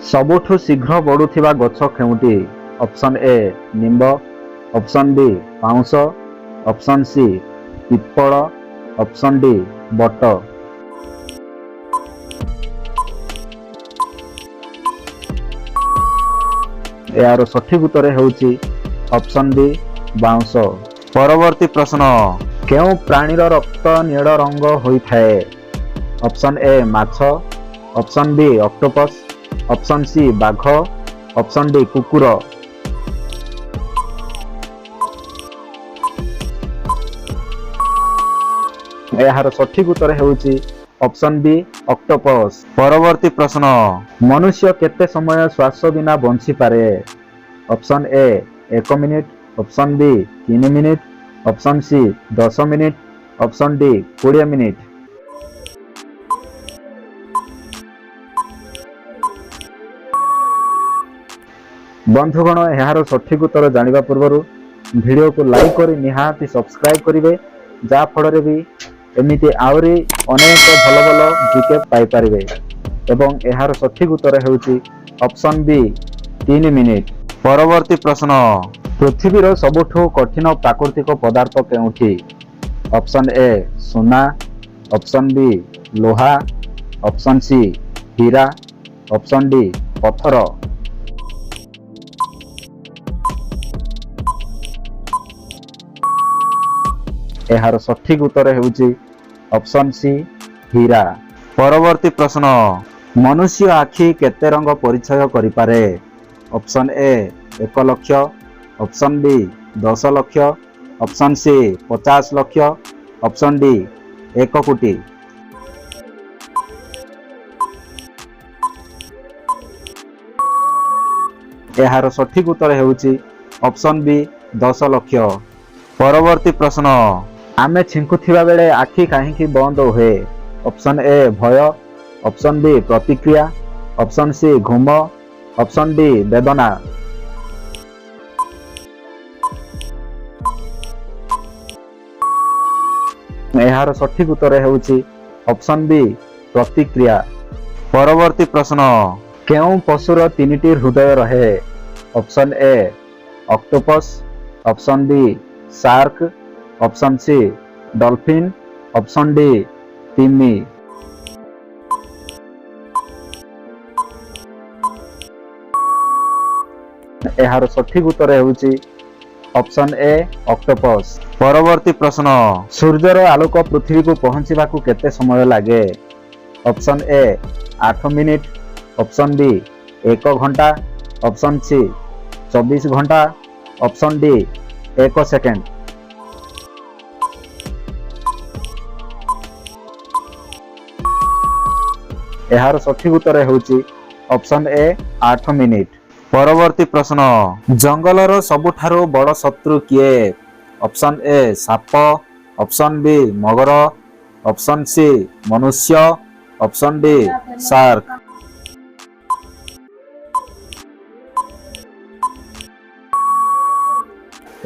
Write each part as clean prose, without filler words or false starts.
ସବୁଠୁ ଶୀଘ୍ର ବଢୁଥିବା ଗଛ କେଉଁଟି? ଅପସନ୍ ଏ ନିମ୍ବ, ଅପସନ୍ ବି ବାଉଁଶ, ଅପସନ୍ ସି ପିପଳ, ଅପସନ୍ ଡି ବଟ। ଏହାର ସଠିକ ଉତ୍ତର ହେଉଛି ଅପସନ୍ ବି ବାଉଁଶ। ପରବର୍ତ୍ତୀ ପ୍ରଶ୍ନ, କେଉଁ ପ୍ରାଣୀର ରକ୍ତ ନୀଳ ରଙ୍ଗ ହୋଇଥାଏ? ଅପସନ୍ ଏ ମାଛ, option B octopus, option C ବାଘ, ଅପସନ୍ ଡି କୁକୁର। ଏହାର ସଠିକ ଉତ୍ତର ହେଉଛି ଅପସନ୍ ବି ଅକ୍ଟୋପସ୍। ପରବର୍ତ୍ତୀ ପ୍ରଶ୍ନ, ମନୁଷ୍ୟ କେତେ ସମୟ ଶ୍ୱାସ ବିନା ବଞ୍ଚିପାରେ? Option A 1 minute, option B 3 minute, option C 10 minute, option D 20 minute. ବନ୍ଧୁଗଣ, ଏହାର ସଠିକ ଉତ୍ତର ଜାଣିବା ପୂର୍ବରୁ ଭିଡ଼ିଓକୁ ଲାଇକ୍ କରି ନିହାତି ସବସ୍କ୍ରାଇବ୍ କରିବେ, ଯାହା ଫଳରେ ବି ଏମିତି ଆହୁରି ଅନେକ ଭଲ ଭଲ ଜିକେ ପାଇପାରିବେ। ଏବଂ ଏହାର ସଠିକ ଉତ୍ତର ହେଉଛି ଅପସନ୍ ବି 3 ମିନିଟ୍। ପରବର୍ତ୍ତୀ ପ୍ରଶ୍ନ, ପୃଥିବୀର ସବୁଠୁ କଠିନ ପ୍ରାକୃତିକ ପଦାର୍ଥ କେଉଁଠି? ଅପସନ୍ ଏ ସୁନା, ଅପସନ୍ ବି ଲୁହା, ଅପସନ୍ ସି ହୀରା, ଅପସନ୍ ଡି ପଥର। ଏହାର ସଠିକ ଉତ୍ତର ହେଉଛି ଅପସନ୍ ସି ହୀରା। ପରବର୍ତ୍ତୀ ପ୍ରଶ୍ନ, ମନୁଷ୍ୟ ଆଖି କେତେ ରଙ୍ଗ ପରିଚୟ କରିପାରେ? Option A 1 lakh, option B 10 lakh, option C 50 lakh, option D 1 କୋଟି। ଏହାର ସଠିକ ଉତ୍ତର ହେଉଛି ଅପସନ୍ ବି 10 ଲକ୍ଷ। ପରବର୍ତ୍ତୀ ପ୍ରଶ୍ନ, ଆମେ ଛିଙ୍କୁଥିବା ବେଳେ ଆଖି କାହିଁକି ବନ୍ଦ ହୁଏ? ଅପସନ୍ ଏ ଭୟ, ଅପସନ୍ ବି ପ୍ରତିକ୍ରିୟା, ଅପସନ୍ ସି ଘୁମ, ଅପସନ୍ ଡି ବେଦନା। ଏହାର ସଠିକ ଉତ୍ତର ହେଉଛି ଅପସନ୍ ବି ପ୍ରତିକ୍ରିୟା। ପରବର୍ତ୍ତୀ ପ୍ରଶ୍ନ, କେଉଁ ପଶୁର 3ଟି ହୃଦୟ ରହେ? Option A octopus, option B shark, option C dolphin, option D ତିମି। ଏହାର ସଠିକ ଉତ୍ତର ହେଉଛି ଅପସନ୍ ଏ ଅକ୍ଟୋପସ୍। ପରବର୍ତ୍ତୀ ପ୍ରଶ୍ନ, ସୂର୍ଯ୍ୟର ଆଲୋକ ପୃଥିବୀକୁ ପହଞ୍ଚିବାକୁ କେତେ ସମୟ ଲାଗେ? ଅପସନ୍ ଏ 8 ମିନିଟ୍, ଅପସନ୍ ବି 1 ଘଣ୍ଟା, ଅପସନ୍ ସି 24 ଘଣ୍ଟା, ଅପସନ୍ ଡି 1 ସେକେଣ୍ଡ। ଏହାର ସଠିକ ଉତ୍ତର ହେଉଛି ଅପସନ୍ ଏ 8 ମିନିଟ୍। ପରବର୍ତ୍ତୀ ପ୍ରଶ୍ନ, ଜଙ୍ଗଲର ସବୁଠାରୁ ବଡ଼ ଶତ୍ରୁ କିଏ? ଅପସନ୍ ଏ ସାପ, ଅପସନ୍ ବି ମଗର, ଅପସନ୍ ସି ମନୁଷ୍ୟ, ଅପସନ୍ ଡି ଶାର୍କ।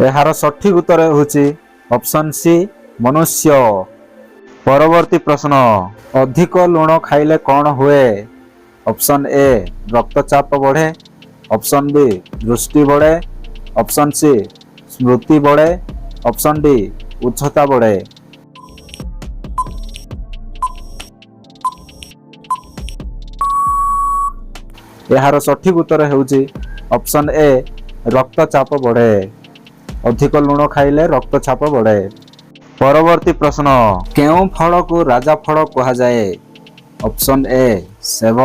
ଏହାର ସଠିକ ଉତ୍ତର ହେଉଛି ଅପସନ୍ ସି ମନୁଷ୍ୟ। ପରବର୍ତ୍ତୀ ପ୍ରଶ୍ନ, ଅଧିକ ଲୁଣ ଖାଇଲେ କ'ଣ ହୁଏ? ଅପସନ୍ ଏ ରକ୍ତଚାପ ବଢ଼େ, ଅପସନ୍ ବି ଦୃଷ୍ଟି ବଢ଼େ, ଅପସନ୍ ସି ସ୍ମୃତି ବଢ଼େ, ଅପସନ୍ ଡି ଉଚ୍ଚତା ବଢ଼େ। ଏହାର ସଠିକ ଉତ୍ତର ହେଉଛି ଅପସନ୍ ଏ ରକ୍ତଚାପ ବଢ଼େ। ଅଧିକ ଲୁଣ ଖାଇଲେ ରକ୍ତଚାପ ବଢ଼େ। ପରବର୍ତ୍ତୀ ପ୍ରଶ୍ନ, କେଉଁ ଫଳକୁ ରାଜା ଫଳ କୁହାଯାଏ? ଅପସନ୍ ଏ ସେବ,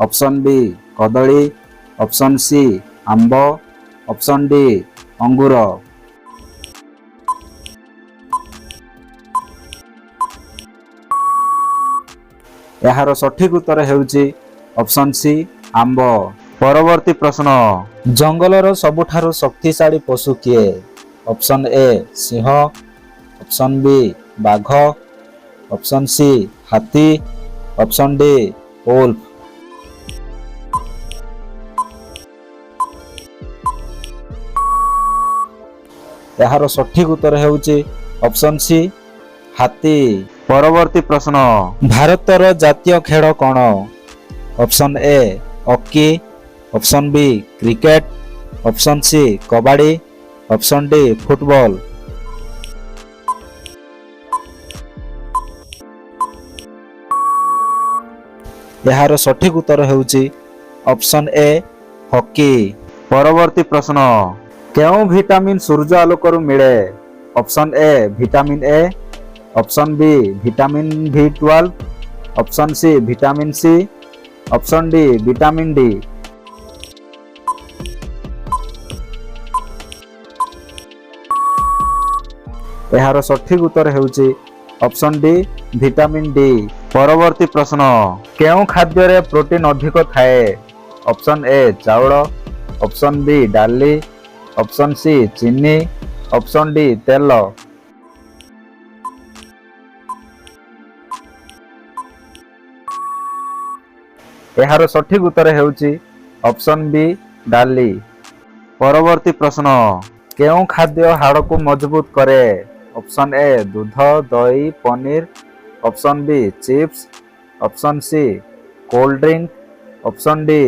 ଅପସନ୍ ବି କଦଳୀ, ଅପସନ୍ ସି ଆମ୍ବ, ଅପସନ୍ ଡି ଅଙ୍ଗୁର। ଏହାର ସଠିକ ଉତ୍ତର ହେଉଛି ଅପସନ୍ ସି ଆମ୍ବ। ପରବର୍ତ୍ତୀ ପ୍ରଶ୍ନ, ଜଙ୍ଗଲର ସବୁଠାରୁ ଶକ୍ତିଶାଳୀ ପଶୁ କିଏ? Option A Singh, option B ବାଘ, ଅପସନ୍ ସି ହାତୀ, ଅପସନ୍ ଡି ଓଲ୍ଫ। ଏହାର ସଠିକ ଉତ୍ତର ହେଉଛି ଅପସନ୍ ସି ହାତୀ। ପରବର୍ତ୍ତୀ ପ୍ରଶ୍ନ, ଭାରତର ଜାତୀୟ ଖେଳ କ'ଣ? ଅପସନ୍ ଏ hockey, option B cricket, option C kabaddi, option D football. ଏହାର ସଠିକ ଉତ୍ତର ହେଉଛି ଅପସନ୍ ଏ ହକି। ପରବର୍ତ୍ତୀ ପ୍ରଶ୍ନ, କେଉଁ ଭିଟାମିନ୍ ସୂର୍ଯ୍ୟ ଆଲୋକରୁ ମିଳେ? Option A vitamin A, option B vitamin B12, option C vitamin C, option D vitamin D. ଏହାର ସଠିକ ଉତ୍ତର ହେଉଛି ଅପସନ୍ ଡି ଭିଟାମିନ୍ ଡି। ପରବର୍ତ୍ତୀ ପ୍ରଶ୍ନ, କେଉଁ ଖାଦ୍ୟରେ ପ୍ରୋଟିନ୍ ଅଧିକ ଥାଏ? ଅପସନ୍ ଏ ଚାଉଳ, ଅପସନ୍ ବି ଡାଲି, ଅପସନ୍ ସି ଚିନି, ଅପସନ୍ ଡି ତେଲ। ଏହାର ସଠିକ ଉତ୍ତର ହେଉଛି ଅପସନ୍ ବି ଡାଲି। ପରବର୍ତ୍ତୀ ପ୍ରଶ୍ନ, କେଉଁ ଖାଦ୍ୟ ହାଡ଼କୁ ମଜବୁତ କରେ? ଅପସନ୍ ଏ ଦୁଧ, ଦହି, paneer, option B chips, option C cold drink, option D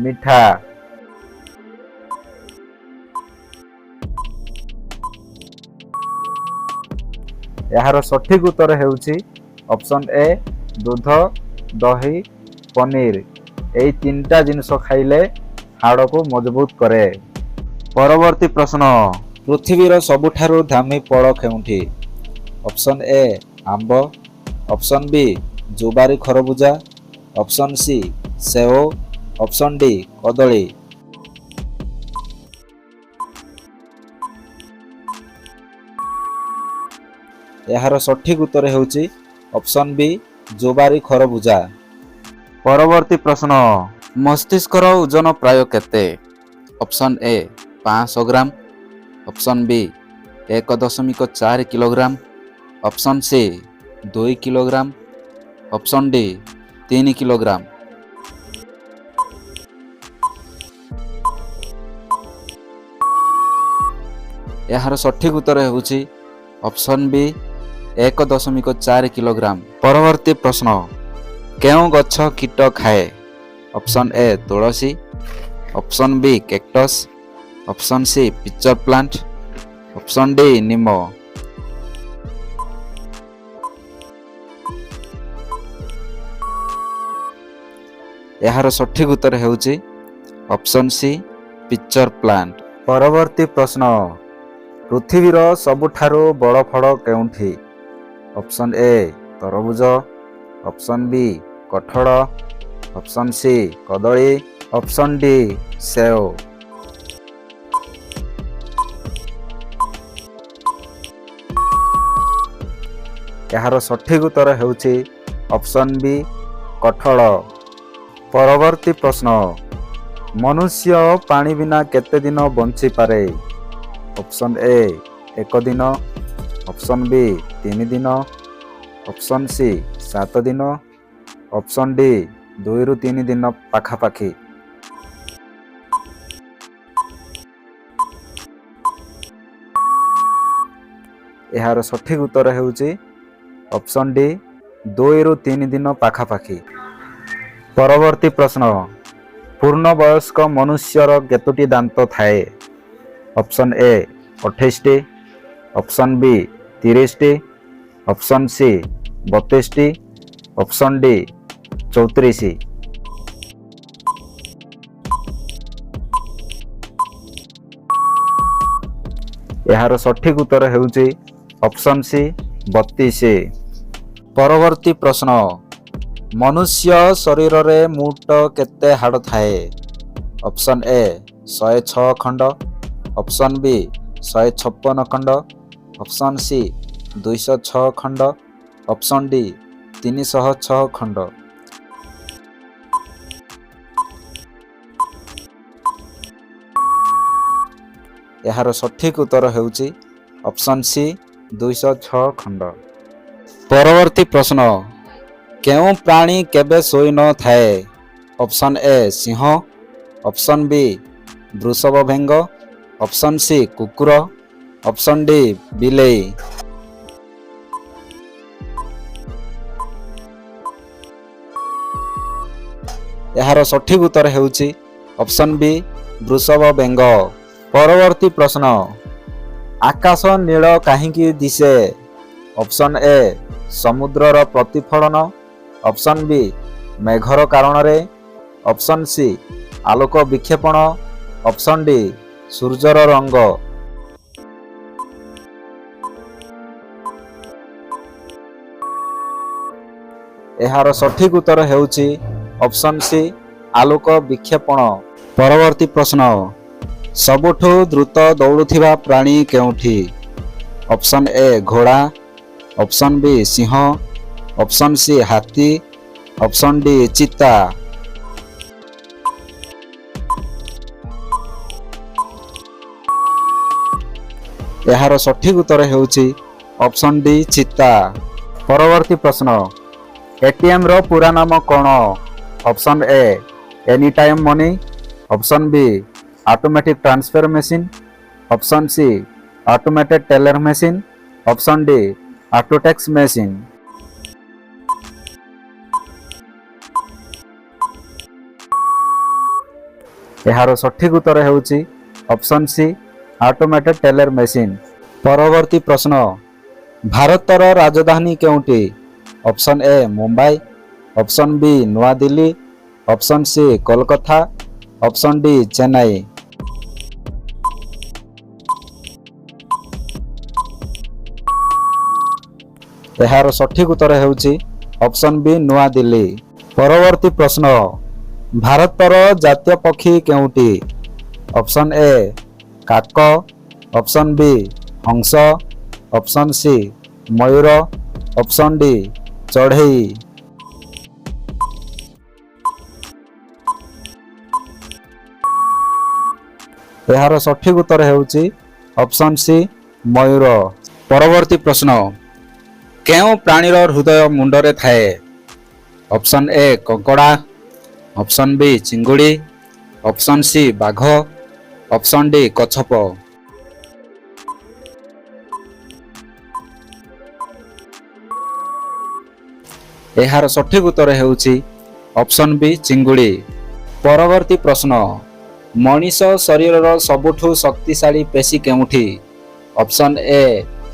ମିଠା। ଏହାର ସଠିକ ଉତ୍ତର ହେଉଛି ଅପସନ୍ ଏ ଦୁଧ, ଦହି, ପନିର। ଏହି ତିନିଟା ଜିନିଷ ଖାଇଲେ ହାଡ଼କୁ ମଜବୁତ କରେ। ପରବର୍ତ୍ତୀ ପ୍ରଶ୍ନ, ପୃଥିବୀର ସବୁଠାରୁ ଦାମୀ ଫଳ କେଉଁଠି? ଅପସନ୍ ଏ ଆମ୍ବ, ଅପସନ୍ ବି ଜୁବାରି ଖରବୁଜା, ଅପସନ୍ ସି ସେଓ, ଅପସନ୍ ଡି କଦଳୀ। ଏହାର ସଠିକ ଉତ୍ତର ହେଉଛି ଅପସନ୍ ବି ଜୁବାରି ଖରବୁଜା। ପରବର୍ତ୍ତୀ ପ୍ରଶ୍ନ, ମସ୍ତିଷ୍କର ଓଜନ ପ୍ରାୟ କେତେ? Option A 500 gram, option B 1.4 kilogram, option C 2 kilogram, option D 3 kilogram. ଏହାର ସଠିକ ଉତ୍ତର ହେଉଛି ଅପସନ୍ ବି 1.4 କିଲୋଗ୍ରାମ। ପରବର୍ତ୍ତୀ ପ୍ରଶ୍ନ, କେଉଁ ଗଛ କୀଟ ଖାଏ? ଅପସନ୍ ଏ ତୁଳସୀ, option B cactus, option C pitcher plant, option D ନିମ। ଏହାର ସଠିକ ଉତ୍ତର ହେଉଛି ଅପସନ୍ ସି ପିଚର ପ୍ଲାଣ୍ଟ। ପରବର୍ତ୍ତୀ ପ୍ରଶ୍ନ, ପୃଥିବୀର ସବୁଠାରୁ ବଡ଼ ଫଳ କେଉଁଠି? ଅପସନ୍ ଏ ତରଭୁଜ, ଅପସନ୍ ବି କଠଳ, ଅପସନ୍ ସି କଦଳୀ, ଅପସନ୍ ଡି ସେଓ। ଏହାର ସଠିକ ଉତ୍ତର ହେଉଛି ଅପସନ୍ ବି କଠଳ। ପରବର୍ତ୍ତୀ ପ୍ରଶ୍ନ, ମନୁଷ୍ୟ ପାଣି ବିନା କେତେ ଦିନ ବଞ୍ଚିପାରେ? ଅପସନ୍ ଏ 1 ଦିନ, ଅପସନ୍ ବି 3 ଦିନ, ଅପସନ୍ ସି 7 ଦିନ, ଅପସନ୍ ଡି 2 ରୁ 3 ଦିନ ପାଖାପାଖି। ଏହାର ସଠିକ ଉତ୍ତର ହେଉଛି ଅପସନ୍ ଡି 2 ରୁ 3 ଦିନ ପାଖାପାଖି। ପରବର୍ତ୍ତୀ ପ୍ରଶ୍ନ, ପୂର୍ଣ୍ଣବୟସ୍କ ମନୁଷ୍ୟର କେତୋଟି ଦାନ୍ତ ଥାଏ? ଅପସନ୍ ଏ 28ଟି, ଅପସନ୍ ବି 30ଟି, ଅପସନ୍ ସି 32ଟି, ଅପସନ୍ ଡି 34। ଏହାର ସଠିକ ଉତ୍ତର ହେଉଛି ଅପସନ୍ ସି 32। ପରବର୍ତ୍ତୀ ପ୍ରଶ୍ନ, ମନୁଷ୍ୟ ଶରୀରରେ ମୋଟ କେତେ ହାଡ଼ ଥାଏ? ଅପସନ୍ ଏ 106 ଖଣ୍ଡ, ଅପସନ୍ ବି 156 ଖଣ୍ଡ, ଅପସନ୍ ସି 206 ଖଣ୍ଡ, ଅପସନ୍ ଡି 306 ଖଣ୍ଡ। ଏହାର ସଠିକ ଉତ୍ତର ହେଉଛି ଅପସନ୍ ସି 206 ଖଣ୍ଡ। ପରବର୍ତ୍ତୀ ପ୍ରଶ୍ନ, କେଉଁ ପ୍ରାଣୀ କେବେ ଶୋଇନଥାଏ? Option A Singh, option B ବୃଷଭ ବେଙ୍ଗ, ଅପସନ୍ ସି କୁକୁର, ଅପସନ୍ ଡି ବିଲେଇ। ଏହାର ସଠିକ ଉତ୍ତର ହେଉଛି ଅପସନ୍ ବି ବୃଷଭ ବେଙ୍ଗ। ପରବର୍ତ୍ତୀ ପ୍ରଶ୍ନ, ଆକାଶ ନୀଳ କାହିଁକି ଦିଶେ? ଅପସନ୍ ଏ ସମୁଦ୍ରର ପ୍ରତିଫଳନ, ଅପସନ୍ ବି ମେଘର କାରଣରେ, ଅପସନ୍ ସି ଆଲୋକ ବିକ୍ଷେପଣ, ଅପସନ୍ ଡି ସୂର୍ଯ୍ୟର ରଙ୍ଗ। ଏହାର ସଠିକ ଉତ୍ତର ହେଉଛି ଅପସନ୍ ସି ଆଲୋକ ବିକ୍ଷେପଣ। ପରବର୍ତ୍ତୀ ପ୍ରଶ୍ନ, ସବୁଠୁ ଦ୍ରୁତ ଦୌଡୁଥିବା ପ୍ରାଣୀ କେଉଁଠି? ଅପସନ୍ ଏ ଘୋଡ଼ା, ଅପସନ୍ ବି ସିଂହ, ଅପସନ୍ ସି ହାତୀ, ଅପସନ୍ ଡି ଚିତା। ଏହାର ସଠିକ ଉତ୍ତର ହେଉଛି ଅପସନ୍ ଡି ଚିତା। ପରବର୍ତ୍ତୀ ପ୍ରଶ୍ନ, ଏଟିଏମ୍ ର ପୁରା ନାମ କ'ଣ? Option A any time money, option B automatic transfer machine, option C automated teller machine, option D ଅଟୋଟେକ୍ସ ମେସିନ୍। ଏହାର ସଠିକ ଉତ୍ତର ହେଉଛି option C automated teller machine. ପରବର୍ତ୍ତୀ ପ୍ରଶ୍ନ, ଭାରତର ରାଜଧାନୀ କେଉଁଠି? Option A Mumbai, option B Nuadilli, option C Kolkata, option D Chennai. ଏହାର ସଠିକ ଉତ୍ତର ହେଉଛି ଅପସନ୍ ବି ନୂଆଦିଲ୍ଲୀ। ପରବର୍ତ୍ତୀ ପ୍ରଶ୍ନ, ଭାରତର ଜାତୀୟ ପକ୍ଷୀ କେଉଁଠି? ଅପସନ୍ ଏ କାକ, ଅପସନ୍ ବି ହଂସ, ଅପସନ୍ ସି ମୟୂର, ଅପସନ୍ ଡି ଚଢ଼େଇ। ଏହାର ସଠିକ ଉତ୍ତର ହେଉଛି ଅପସନ୍ ସି ମୟୂର। ପରବର୍ତ୍ତୀ ପ୍ରଶ୍ନ, କେଉଁ ପ୍ରାଣୀର ହୃଦୟ ମୁଣ୍ଡରେ ଥାଏ? ଅପସନ୍ ଏ କଙ୍କଡ଼ା, ଅପସନ୍ ବି ଚିଙ୍ଗୁଡ଼ି, ଅପସନ୍ ସି ବାଘ, ଅପସନ୍ ଡି କଛପ। ଏହାର ସଠିକ ଉତ୍ତର ହେଉଛି ଅପସନ୍ ବି ଚିଙ୍ଗୁଡ଼ି। ପରବର୍ତ୍ତୀ ପ୍ରଶ୍ନ, ମଣିଷ ଶରୀରର ସବୁଠୁ ଶକ୍ତିଶାଳୀ ପେଶୀ କେଉଁଠି? ଅପସନ୍ ଏ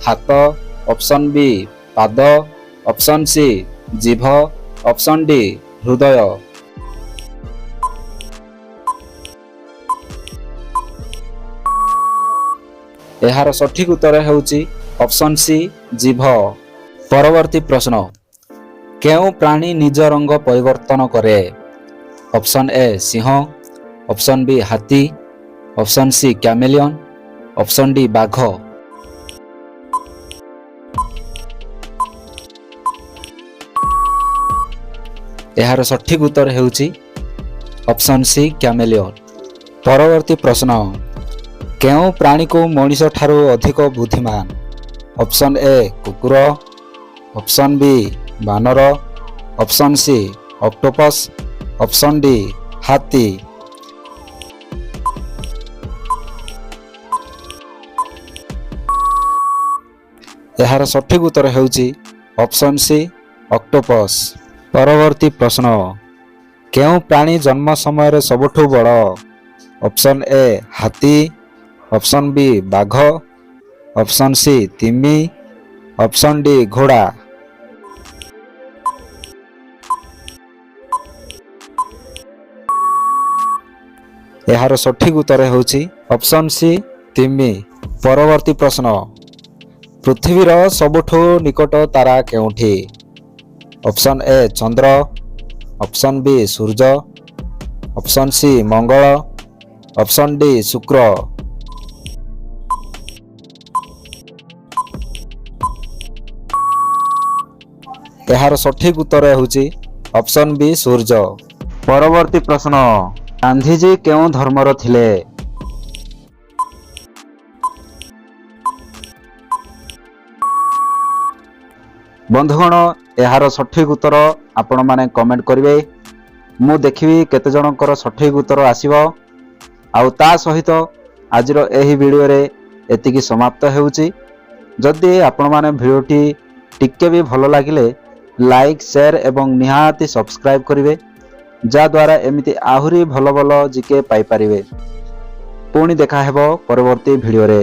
ହାତ, ଅପସନ୍ ବି ପାଦ, ଅପସନ୍ ସି ଜିଭ, ଅପସନ୍ ଡି ହୃଦୟ। ଏହାର ସଠିକ ଉତ୍ତର ହେଉଛି ଅପସନ୍ ସି ଜିଭ। ପରବର୍ତ୍ତୀ ପ୍ରଶ୍ନ, କେଉଁ ପ୍ରାଣୀ ନିଜ ରଙ୍ଗ ପରିବର୍ତ୍ତନ କରେ? Option A Singh, option B ହାତୀ, ଅପସନ୍ ସି କ୍ୟାମେଲିଅନ୍, ଅପସନ୍ ଡି ବାଘ। ଏହାର ସଠିକ ଉତ୍ତର ହେଉଛି ଅପସନ୍ ସି କ୍ୟାମେଲିଅନ୍। ପରବର୍ତ୍ତୀ ପ୍ରଶ୍ନ, କେଉଁ ପ୍ରାଣୀକୁ ମଣିଷ ଠାରୁ ଅଧିକ ବୁଦ୍ଧିମାନ? ଅପସନ୍ ଏ କୁକୁର, ଅପସନ୍ ବି ବାନର, option C octopus, option D ହାତୀ। ଏହାର ସଠିକ ଉତ୍ତର ହେଉଛି ଅପସନ୍ ସି ଅକ୍ଟୋପସ୍। ପରବର୍ତ୍ତୀ ପ୍ରଶ୍ନ, କେଉଁ ପ୍ରାଣୀ ଜନ୍ମ ସମୟରେ ସବୁଠୁ ବଡ଼? ଅପସନ୍ ଏ ହାତୀ, ଅପସନ୍ ବି ବାଘ, ଅପସନ୍ ସି ତିମି, ଅପସନ୍ ଡି ଘୋଡ଼ା। ଏହାର ସଠିକ ଉତ୍ତର ହେଉଛି ଅପସନ୍ ସି ତିମି। ପରବର୍ତ୍ତୀ ପ୍ରଶ୍ନ, ପୃଥିବୀର ସବୁଠୁ ନିକଟ ତାରା କେଉଁଠି? ଅପସନ୍ ଏ ଚନ୍ଦ୍ର, ଅପସନ୍ ବି ସୂର୍ଯ୍ୟ, ଅପସନ୍ ସି ମଙ୍ଗଳ, ଅପସନ୍ ଡି ଶୁକ୍ର। ଏହାର ସଠିକ ଉତ୍ତର ହେଉଛି ଅପସନ୍ ବି ସୂର୍ଯ୍ୟ। ପରବର୍ତ୍ତୀ ପ୍ରଶ୍ନ, ଗାନ୍ଧିଜୀ କେଉଁ ଧର୍ମର ଥିଲେ? ବନ୍ଧୁଗଣ, ଏହାର ସଠିକ ଉତ୍ତର ଆପଣମାନେ କମେଣ୍ଟ କରିବେ। ମୁଁ ଦେଖିବି କେତେ ଜଣଙ୍କର ସଠିକ ଉତ୍ତର ଆସିବ। ଆଉ ତା ସହିତ ଆଜିର ଏହି ଭିଡ଼ିଓରେ ଏତିକି ସମାପ୍ତ ହେଉଛି। ଯଦି ଆପଣମାନେ ଭିଡ଼ିଓଟି ଟିକେ ବି ଭଲ ଲାଗିଲେ ଲାଇକ୍, ସେୟାର ଏବଂ ନିହାତି ସବସ୍କ୍ରାଇବ୍ କରିବେ। ଯାଦ୍ୱାରା ଏମିତି ଆହୁରି ଭଲ ଭଲ ଜିକେ ପାଇପାରିବେ। ପୁଣି ଦେଖା ହେବ ପରବର୍ତ୍ତୀ ଭିଡ଼ିଓରେ।